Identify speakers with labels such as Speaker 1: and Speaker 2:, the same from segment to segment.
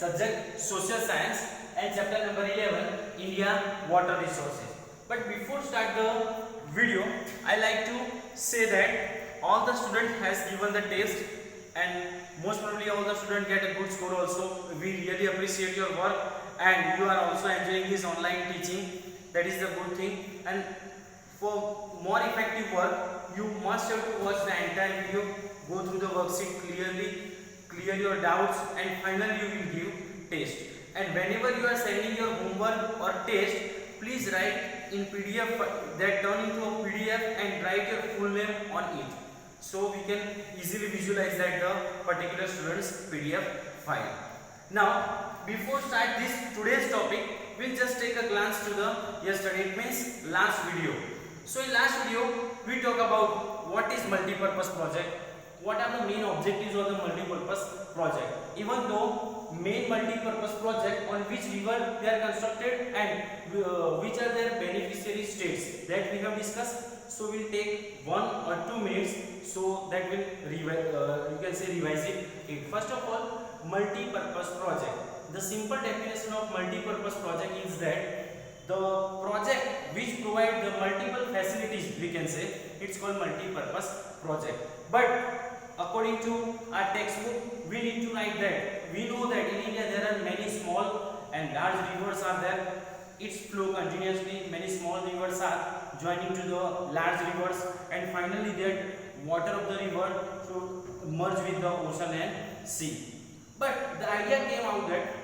Speaker 1: subject social science, and chapter number 11 India water resources. But before start the video, I like to say that all the student has given the test and most probably all the student get a good score also. We really appreciate your work and you are also enjoying this online teaching. That is the good thing. And for more effective work, you must have to watch the entire video, go through the worksheet clearly, clear your doubts, and finally you will give test. And whenever you are sending your homework or test, please write in PDF, that turn into a PDF and write your full name on it, so we can easily visualize that the particular student's PDF file. Now, before start this today's topic, we'll just take a glance to the yesterday, it means last video. So in last video, we talk about what is multi-purpose project, what are the main objectives of the multi-purpose project. Even though main multi-purpose project on which river they are constructed and which are their beneficiary states, that we have discussed. So we'll take 1 or 2 minutes, so that will you can say revise it. First of all, multi-purpose project. The simple definition of multi-purpose project is that the project which provide the multiple facilities, we can say it's called multi-purpose project. But according to our textbook, we need to write that we know that in India there are many small and large rivers are there. Its flow continuously, many small rivers are joining to the large rivers, and finally that water of the river should merge with the ocean and sea. But the idea came out that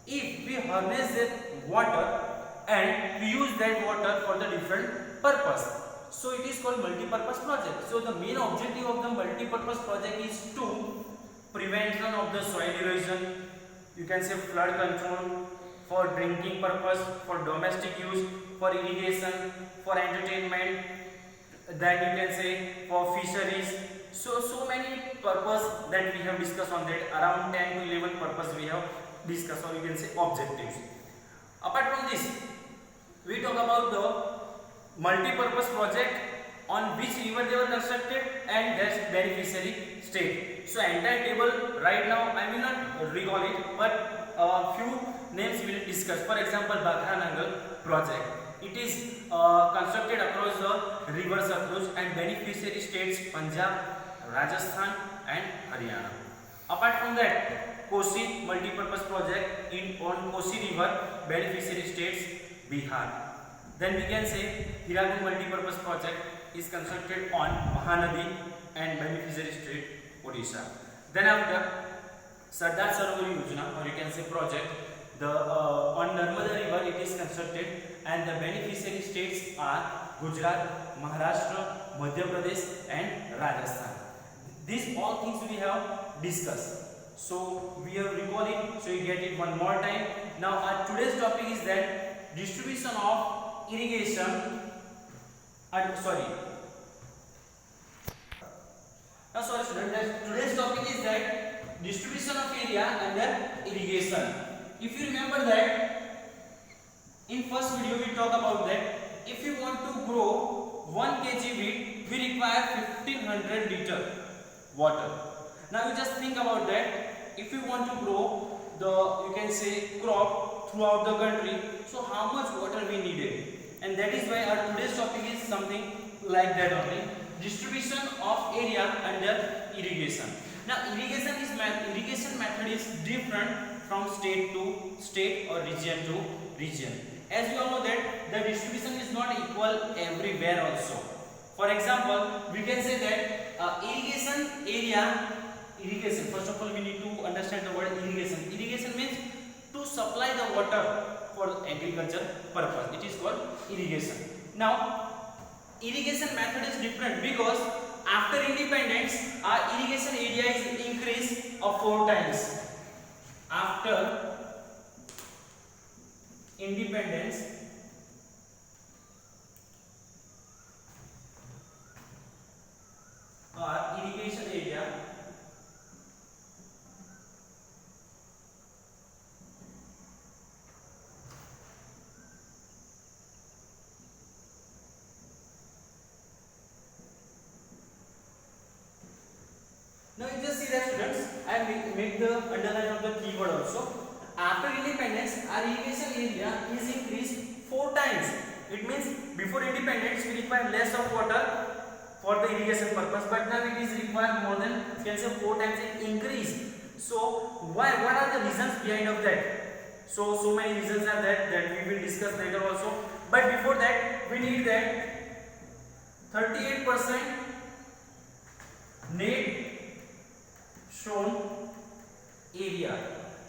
Speaker 1: if we harness that water and we use that water for the different purpose, so it is called multi-purpose project. So the main objective of the multi-purpose project is to prevention of the soil erosion, you can say flood control, for drinking purpose, for domestic use, for irrigation, for entertainment, then you can say for fisheries. So many purpose that we have discussed on that, around 10 to 11 purpose we have discussed, or you can say objectives. Apart from this, we talk about the multi-purpose project on which river they were constructed and their beneficiary state. So entire table right now I will not recall it, but few names we will discuss. For example, Bhakra-Nangal project. It is constructed across the river Satluj and beneficiary states Punjab, Rajasthan and Haryana. Apart from that, Kosi multi-purpose project on Kosi river, beneficiary states Bihar. Then we can say Hirakud multi-purpose project is constructed on Mahanadi and beneficiary state Odisha. Then after Sardar Sarovar Yojana, or you can say project, on Narmada river it is constructed and the beneficiary states are Gujarat, Maharashtra, Madhya Pradesh and Rajasthan. These all things we have discussed. So we have recall it, so you get it one more time. Now our today's topic is that distribution of irrigation today's topic is that distribution of area under irrigation. If you remember that in first video we talk about that if you want to grow 1 kg wheat, we require 1500 liter water. Now you just think about that, if you want to grow the, you can say, crop throughout the country, so how much water we needed. And that is why our today's topic is something like that only, distribution of area under irrigation. Now irrigation method is different from state to state or region to region. As we all know that the distribution is not equal everywhere also. For example, we can say that irrigation, first of all we need to understand the word irrigation. Irrigation means to supply the water for agriculture purpose. It is called irrigation. Now irrigation method is different because after independence our irrigation area is increased of 4 times. After independence our irrigation area now you just see that students, I make the underline of the keyword also. after independence our irrigation area is increased 4 times. It means before independence we require less of water for the irrigation purpose, but now it is required more than, you can say, 4 times in increase. So why, what are the reasons behind of that? So many reasons are that we will discuss later also, but before that we need that 38% net shown area.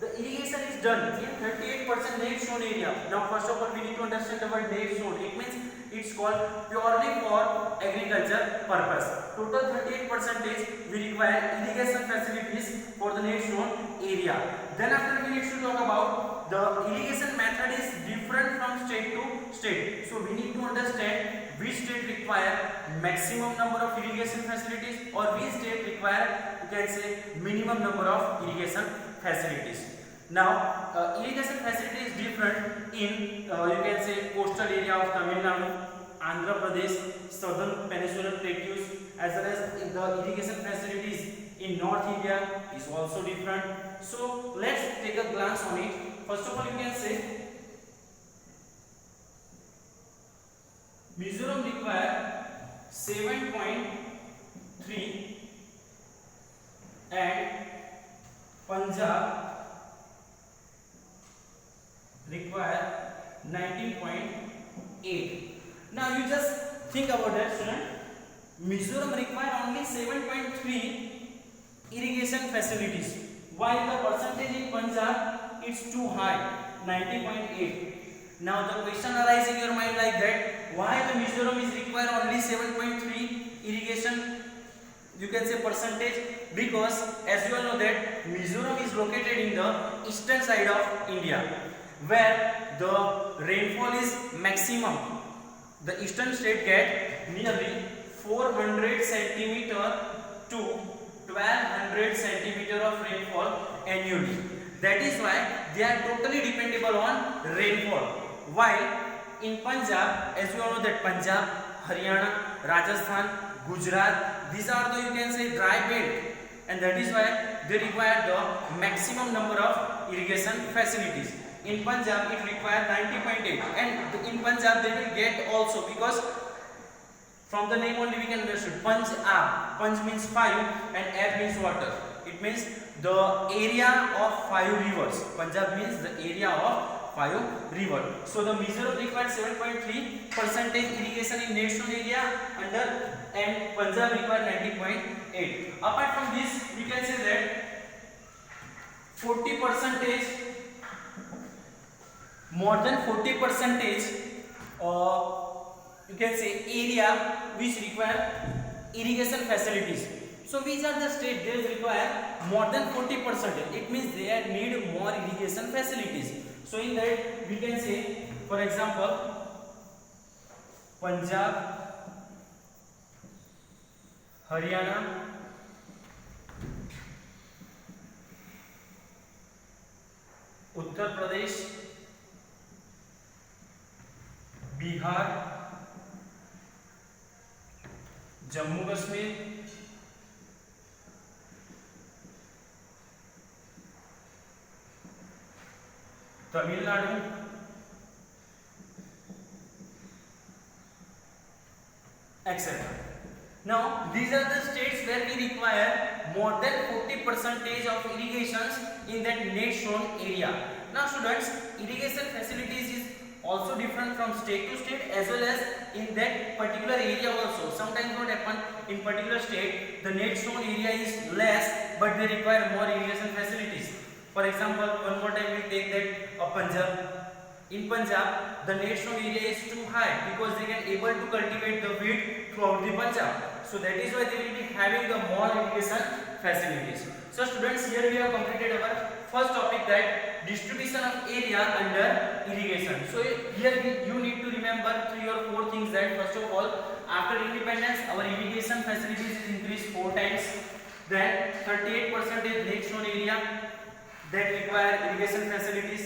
Speaker 1: The irrigation is done in 38% net shown area. Now first of all we need to understand the word net shown. It means it's called purely for agriculture purpose. Total 38% we require irrigation facilities for the net shown area. Then after we need to talk about the irrigation method is different from state to state. So we need to understand which state require maximum number of irrigation facilities or which state require, you can say, minimum number of irrigation facilities. Now irrigation facility is different in you can say coastal area of Tamil Nadu, Andhra Pradesh, southern peninsular plateaus, as well as in the irrigation facilities in North India is also different. So let's take a glance on it. First of all, you can say Mizoram require 7.3 and Punjab require 19.8. Now you just think about that, student. Mizoram require only 7.3 irrigation facilities, while the percentage in Punjab is too high, 90.8. Now the question arises in your mind like that: why the Mizoram is require only 7.3 irrigation, you can say, percentage? Because as you all know that Mizoram is located in the eastern side of India, where the rainfall is maximum. The eastern state get nearly 400 centimeter to 1200 centimeter of rainfall annually. That is why they are totally dependable on rainfall. While in Punjab, as you all know that Punjab, Haryana, Rajasthan, Gujarat, these are the, you can say, dry belt, and that is why they require the maximum number of irrigation facilities. In Punjab it requires 90.8, and in Punjab they will get also, because from the name only we can understand Punjab. Punj means 5 and Ab means water. It means the area of 5 rivers. Punjab means the area of 5 rivers. So the Mizoram requires 7.3% irrigation in national area under, and Punjab requires 90.8. Apart from this, we can say that 40%, more than 40%, you can say, area which require irrigation facilities. So which are the states they require more than 40%? It means they need more irrigation facilities. So in that we can say, for example, Punjab, Haryana, Uttar Pradesh, Bihar, Jammu Kashmir, Tamil Nadu, etc. Now these are the states where we require more than 40% of irrigations in that net shown area. Now students, irrigation facilities is also different from state to state, as well as in that particular area also. Sometimes what happen, in particular state the net shown area is less, but they require more irrigation facilities. For example, one more time we take that of Punjab. In Punjab the net shown area is too high because they can able to cultivate the wheat throughout the Punjab. So that is why they will be having the more irrigation facilities. So students, here we have completed our first topic, that distribution of area under irrigation. So here you need to remember 3 or 4 things. That first of all, after independence our irrigation facilities is increased 4 times. Then 38% net shown area that require irrigation facilities.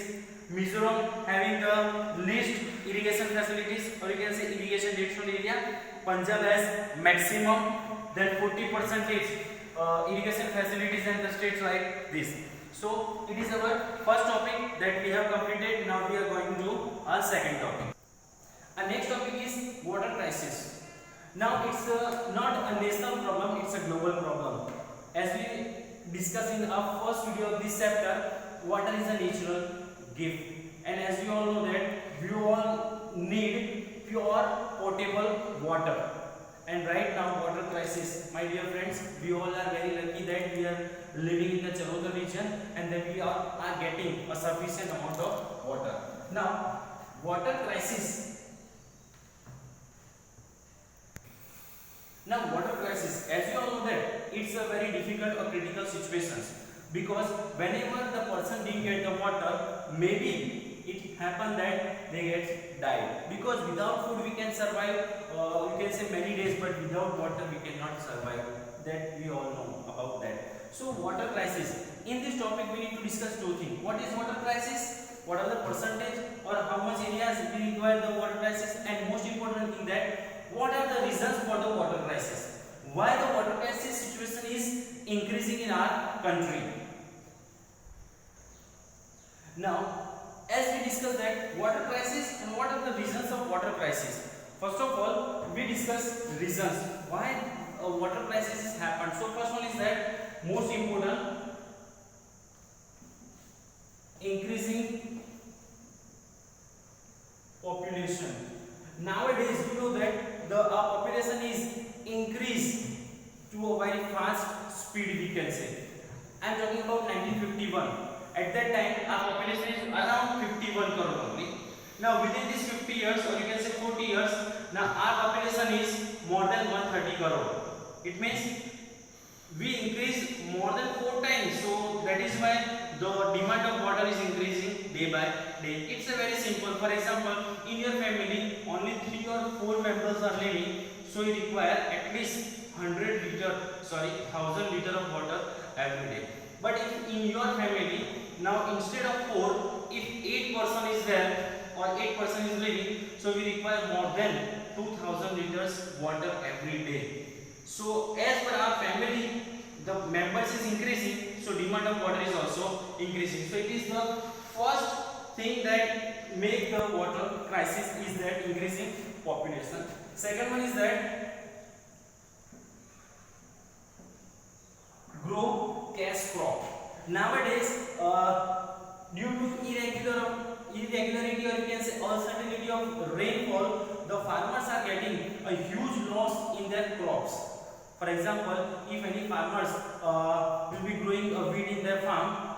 Speaker 1: Mizoram having the least irrigation facilities, or you can say irrigation net shown area. Punjab has maximum, then 40% irrigation facilities, and the states like this. So it is our first topic that we have completed. Now we are going to our second topic. Our next topic is water crisis. Now it's not a national problem, it's a global problem. As we discussed in our first video of this chapter, water is a natural gift, and as we all know that we all need pure potable water. And right now water crisis, my dear friends, we all are very lucky that we are living in the Charota region and that we are getting a sufficient amount of water. Now water crisis. Now water crisis, as you all know that it's a very difficult or critical situation, because whenever the person didn't get the water, maybe it happened that they get died, because without food we can survive, you can say many days, but without water we cannot survive. That we all know about that. So water crisis, in this topic we need to discuss two things. What is water crisis, what are the percentage or how much areas we require the water crisis, and most important thing that what are the reasons for the water crisis, why the water crisis situation is increasing in our country. Now as we discuss that water crisis and what are the reasons of water crisis, first of all we discuss reasons why a water crisis has happened. So first one is that most important, increasing population. Nowadays you know that the population is increased to a very fast speed, we can say. I am talking about 1951. At that time our population is around 51 crore only. Now within these 50 years, or you can say 40 years, now our population is more than 130 crore. It means we increase more than 4 times. So that is why the demand of water is increasing day by day. It's a very simple. For example, in your family only 3 or 4 members are living, so you require at least 1000 liter of water every day. But if in your family, now instead of 4, if 8 person is there or 8 person is living, so we require more than 2000 liters water every day. So as per our family, the members is increasing, so demand of water is also increasing. So it is the first thing that make the water crisis is that increasing population. Second one is that grow cash crop. Nowadays due to irregularity, or you can say uncertainty of rainfall, the farmers are getting a huge loss in their crops. For example, if any farmers will be growing a wheat in their farm,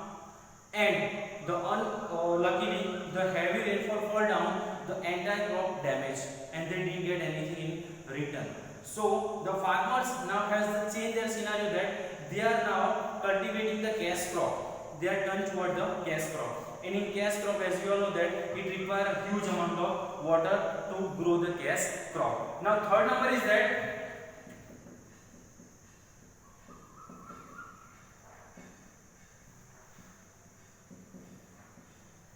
Speaker 1: and luckily the heavy rainfall fall down, the entire crop damaged and they didn't get anything in return. So the farmers now has changed their scenario that they are now cultivating the cash crop. They are turned toward the cash crop. And in cash crop, as you all know that it requires a huge amount of water to grow the cash crop. Now third number is that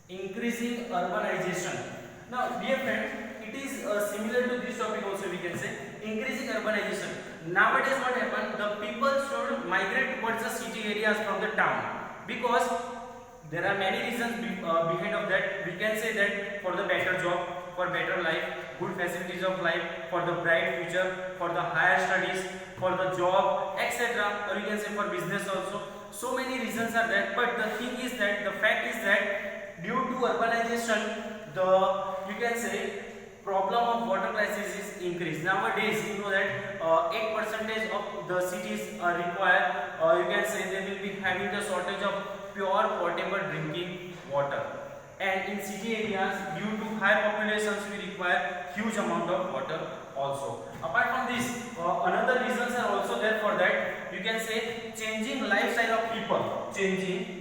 Speaker 1: increasing urbanization. Now dear friend, it is similar to this topic also, we can say increasing urbanization. Nowadays what happened, the people should migrate towards the city areas from the town, because there are many reasons behind of that. We can say that for the better job, for better life, good facilities of life, for the bright future, for the higher studies, for the job, etc., or you can say for business also. So many reasons are there, but the thing is that the fact is that due to urbanization, the you can say problem of water crisis is increased. Nowadays you know that 8% of the cities are required, you can say they will be having the shortage of pure potable drinking water, and in city areas due to high populations we require huge amount of water also. Apart from this, another reasons are also there for that. You can say changing lifestyle of people, changing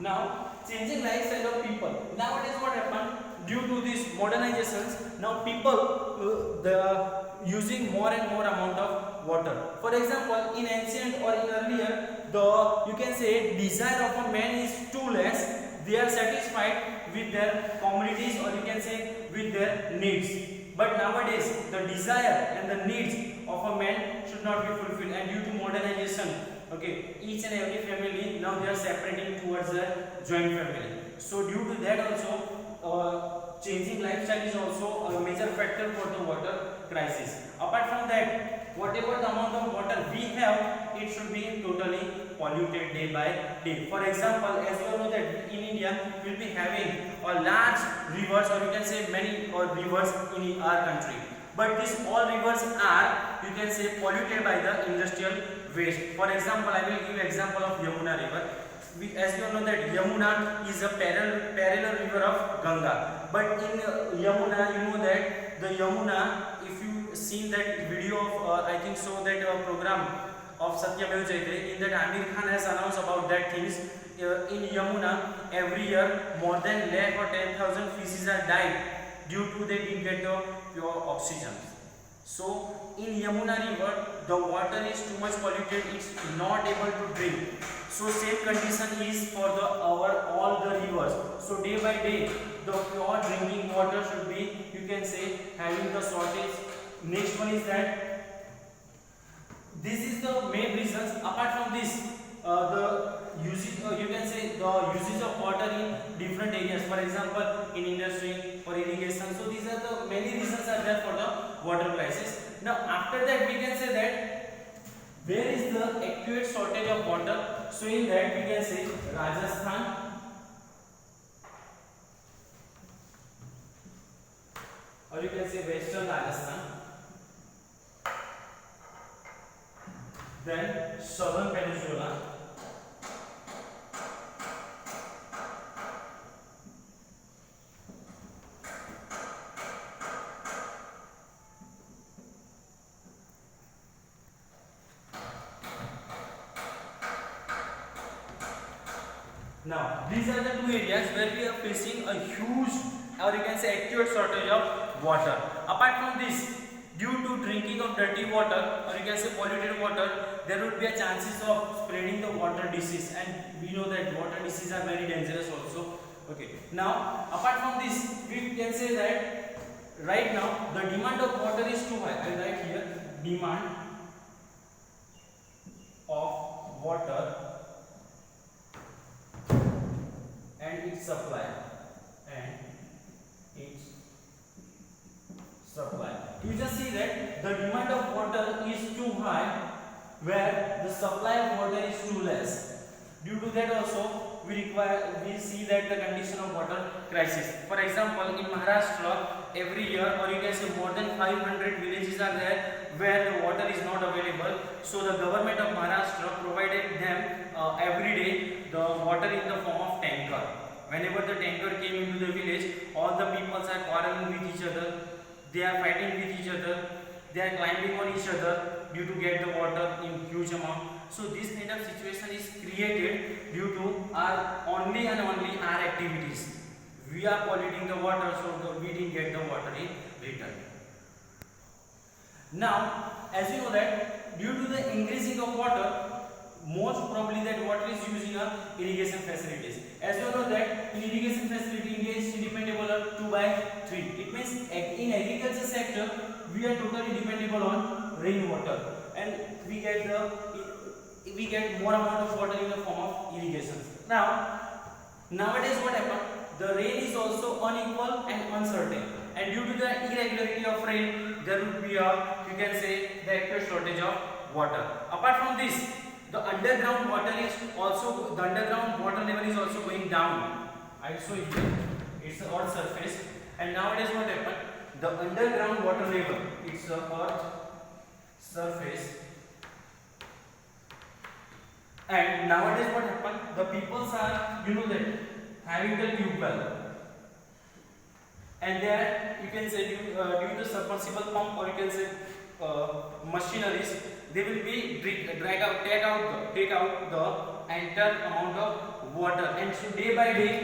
Speaker 1: now changing lifestyle of people. Nowadays what happened, due to these modernizations, now people they are using more and more amount of water. For example, in ancient or in earlier, the you can say desire of a man is too less. They are satisfied with their commodities, or you can say with their needs. But nowadays the desire and the needs of a man should not be fulfilled, and due to modernization, okay, each and every family now they are separating towards a joint family. So due to that also, changing lifestyle is also a major factor for the water crisis. Apart from that, whatever the amount of water we have, it should be totally polluted day by day. For example, as you all know that in India we will be having a large rivers, or you can say many rivers in our country. But these all rivers are, you can say, polluted by the industrial waste. For example, I will give example of Yamuna river. As you all know that Yamuna is a parallel river of Ganga. But in Yamuna, you know that the Yamuna, if you seen that video of I think so that program of Satyamev Jayate, in that Amir Khan has announced about that things. In Yamuna, every year more than lakh or 10,000 fishes are died due to they didn't get the pure oxygen. So in Yamuna river, the water is too much polluted; it's not able to drink. So same condition is for the all the rivers. So day by day, the pure drinking water should be, you can say, having the shortage. Next one is that this is the main reasons. Apart from this, the usage, you can say the usage of water in different areas. For example, in industry, for irrigation. So these are the many reasons are there for the water crisis. Now after that, we can say that where is the acute shortage of water? So in that we can say Rajasthan, or you can say Western Rajasthan, then Southern Peninsula, now these are the two areas where we are facing a huge, or you can say acute shortage of water. Apart from this, due to drinking of dirty water, or you can say polluted water, there would be a chances of spreading the water disease, and we know that water disease are very dangerous also. Okay, now apart from this, we can say that right now the demand of water is too high. I write here demand of water and its supply, you just see that the demand of water is too high where the supply of water is too less. Due to that also we see that the condition of water crisis. For example, in Maharashtra, every year, or you can say more than 500 villages are there where the water is not available. So the government of Maharashtra provided them every day the water in the form of tanker. Whenever the tanker came into the village, all the people are quarreling with each other, they are fighting with each other, they are climbing on each other due to get the water in huge amount. So this kind of situation is created due to our only and only our activities. We are polluting the water, so we didn't get the water in return. Now, as you know that due to the increasing of water, most probably that water is used in irrigation facilities. As you know that in irrigation facility, India is dependable on 2/3. It means in agriculture sector we are totally dependable on rainwater, and we get more amount of water in the form of irrigation. Now, nowadays what happened? The rain is also unequal and uncertain, and due to the irregularity of rain, there would be you can say the acute shortage of water. Apart from this, the underground water level is also going down. I show you here. It's the earth surface, and nowadays what happened? The underground water level, it's the earth surface, and nowadays what happened? The peoples are, you know that, having the tube well, and there you can say due to submersible pump, or you can say machineries, they will be take out the entire amount of water, and so day by day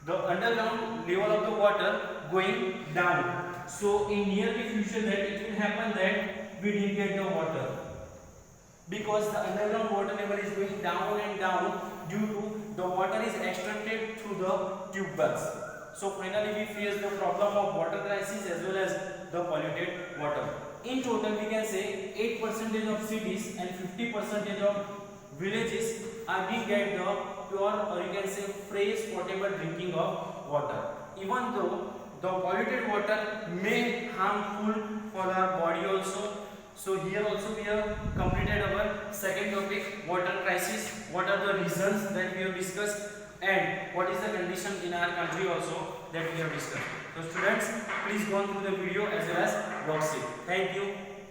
Speaker 1: the underground level of the water going down. So in nearly future that it will happen that we didn't get the water, because the underground water level is going down and down due to the water is extracted through the tube wells. So finally we face the problem of water crisis as well as the polluted water. In total we can say 8% of cities and 50% of villages are being get the pure or you can say fresh potable drinking of water. Even though the polluted water may harmful for our body also. So here also we have completed our second topic, water crisis. What are the reasons that we have discussed and what is the condition in our country also that we have discussed. So students, please go through the video as well as worksheet. Thank you.